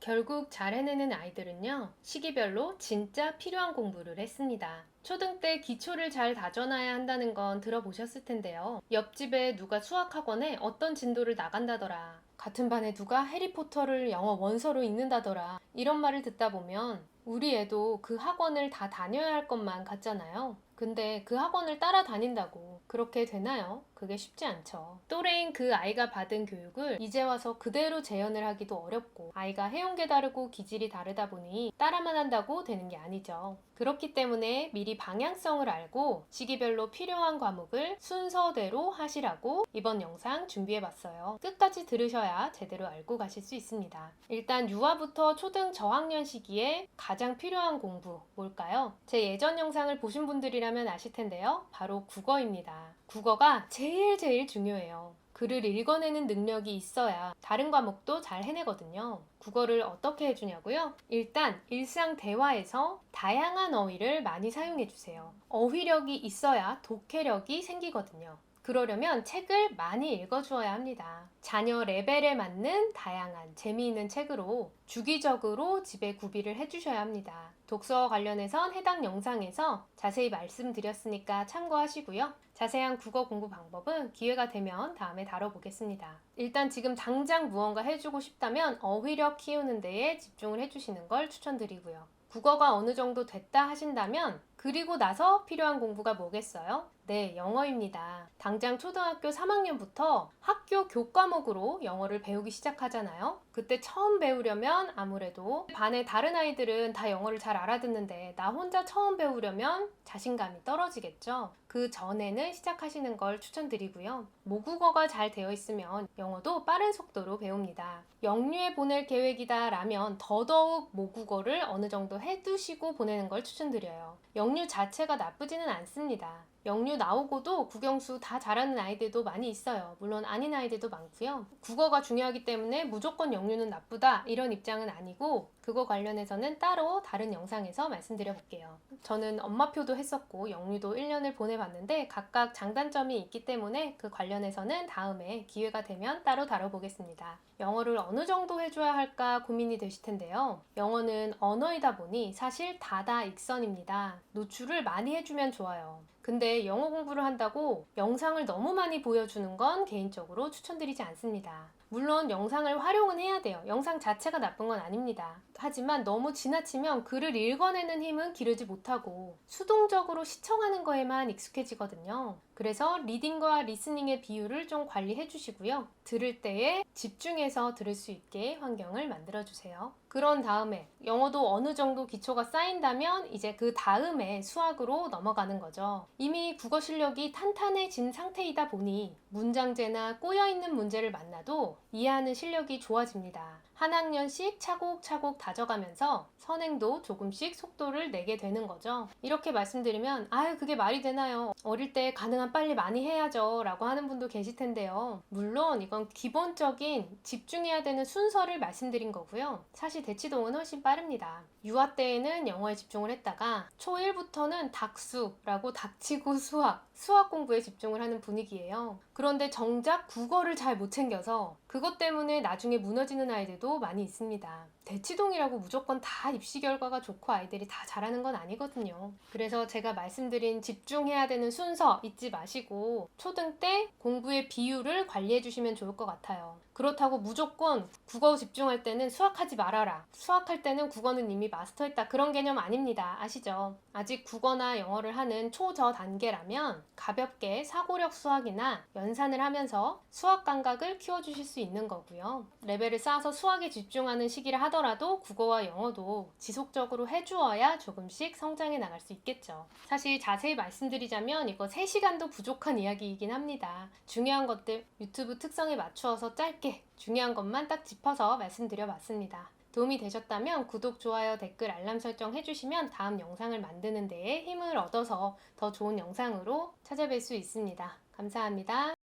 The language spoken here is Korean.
결국 잘 해내는 아이들은요, 시기별로 진짜 필요한 공부를 했습니다. 초등 때 기초를 잘 다져놔야 한다는 건 들어보셨을 텐데요. 옆집에 누가 수학학원에 어떤 진도를 나간다더라. 같은 반에 누가 해리포터를 영어 원서로 읽는다더라. 이런 말을 듣다 보면 우리 애도 그 학원을 다 다녀야 할 것만 같잖아요. 근데 그 학원을 따라다닌다고 그렇게 되나요? 그게 쉽지 않죠. 또래인 그 아이가 받은 교육을 이제 와서 그대로 재현을 하기도 어렵고, 아이가 해온 게 다르고 기질이 다르다 보니 따라만 한다고 되는 게 아니죠. 그렇기 때문에 미리 방향성을 알고 시기별로 필요한 과목을 순서대로 하시라고 이번 영상 준비해봤어요. 끝까지 들으셔야 제대로 알고 가실 수 있습니다. 일단 유아부터 초등 저학년 시기에 가장 필요한 공부 뭘까요? 제 예전 영상을 보신 분들이라면 아실 텐데요. 바로 국어입니다. 국어가 제일 중요해요. 글을 읽어내는 능력이 있어야 다른 과목도 잘 해내거든요. 국어를 어떻게 해주냐고요? 일단 일상 대화에서 다양한 어휘를 많이 사용해주세요. 어휘력이 있어야 독해력이 생기거든요. 그러려면 책을 많이 읽어주어야 합니다. 자녀 레벨에 맞는 다양한 재미있는 책으로 주기적으로 집에 구비를 해주셔야 합니다. 독서 관련해선 해당 영상에서 자세히 말씀드렸으니까 참고하시고요. 자세한 국어 공부 방법은 기회가 되면 다음에 다뤄보겠습니다. 일단 지금 당장 무언가 해주고 싶다면 어휘력 키우는 데에 집중을 해주시는 걸 추천드리고요. 국어가 어느 정도 됐다 하신다면 그리고 나서 필요한 공부가 뭐겠어요? 네, 영어입니다. 당장 초등학교 3학년부터 학교 교과목으로 영어를 배우기 시작하잖아요. 그때 처음 배우려면 아무래도 반의 다른 아이들은 다 영어를 잘 알아듣는데 나 혼자 처음 배우려면 자신감이 떨어지겠죠. 그 전에는 시작하시는 걸 추천드리고요. 모국어가 잘 되어 있으면 영어도 빠른 속도로 배웁니다. 영유에 보낼 계획이다 라면 더더욱 모국어를 어느 정도 해두시고 보내는 걸 추천드려요. 영유 자체가 나쁘지는 않습니다. 영유 나오고도 국영수 다 잘하는 아이들도 많이 있어요. 물론 아닌 아이들도 많고요. 국어가 중요하기 때문에 무조건 영유는 나쁘다 이런 입장은 아니고, 그거 관련해서는 따로 다른 영상에서 말씀드려 볼게요. 저는 엄마표도 했었고 영유도 1년을 보내봤는데 각각 장단점이 있기 때문에 그 관련해서는 다음에 기회가 되면 따로 다뤄보겠습니다. 영어를 어느 정도 해줘야 할까 고민이 되실 텐데요. 영어는 언어이다 보니 사실 다다익선입니다. 노출을 많이 해주면 좋아요. 근데 영어 공부를 한다고 영상을 너무 많이 보여주는 건 개인적으로 추천드리지 않습니다. 물론 영상을 활용은 해야 돼요. 영상 자체가 나쁜 건 아닙니다. 하지만 너무 지나치면 글을 읽어내는 힘은 기르지 못하고 수동적으로 시청하는 거에만 익숙해지거든요. 그래서 리딩과 리스닝의 비율을 좀 관리해 주시고요. 들을 때에 집중해서 들을 수 있게 환경을 만들어 주세요. 그런 다음에 영어도 어느 정도 기초가 쌓인다면 이제 그 다음에 수학으로 넘어가는 거죠. 이미 국어 실력이 탄탄해진 상태이다 보니 문장제나 꼬여있는 문제를 만나도 이해하는 실력이 좋아집니다. 한 학년씩 차곡차곡 다져가면서 선행도 조금씩 속도를 내게 되는 거죠. 이렇게 말씀드리면 아유 그게 말이 되나요? 어릴 때 가능한 빨리 많이 해야죠 라고 하는 분도 계실 텐데요. 물론 이건 기본적인 집중해야 되는 순서를 말씀드린 거고요. 사실 대치동은 훨씬 빠릅니다. 유아 때에는 영어에 집중을 했다가 초1부터는 닥수라고 닥치고 수학 공부에 집중을 하는 분위기예요. 그런데 정작 국어를 잘 못 챙겨서 그것 때문에 나중에 무너지는 아이들도 많이 있습니다. 대치동이라고 무조건 다 입시 결과가 좋고 아이들이 다 잘하는 건 아니거든요. 그래서 제가 말씀드린 집중해야 되는 순서 잊지 마시고 초등 때 공부의 비율을 관리해 주시면 좋을 것 같아요. 그렇다고 무조건 국어 집중할 때는 수학하지 말아라. 수학할 때는 국어는 이미 마스터했다. 그런 개념 아닙니다. 아시죠? 아직 국어나 영어를 하는 초저 단계라면 가볍게 사고력 수학이나 연산을 하면서 수학 감각을 키워주실 수 있는 거고요. 레벨을 쌓아서 수학에 집중하는 시기를 하더라도 국어와 영어도 지속적으로 해주어야 조금씩 성장해 나갈 수 있겠죠. 사실 자세히 말씀드리자면 이거 3시간도 부족한 이야기이긴 합니다. 중요한 것들 유튜브 특성에 맞추어서 짧게 중요한 것만 딱 짚어서 말씀드려 봤습니다. 도움이 되셨다면 구독, 좋아요, 댓글, 알람 설정 해주시면 다음 영상을 만드는 데에 힘을 얻어서 더 좋은 영상으로 찾아뵐 수 있습니다. 감사합니다.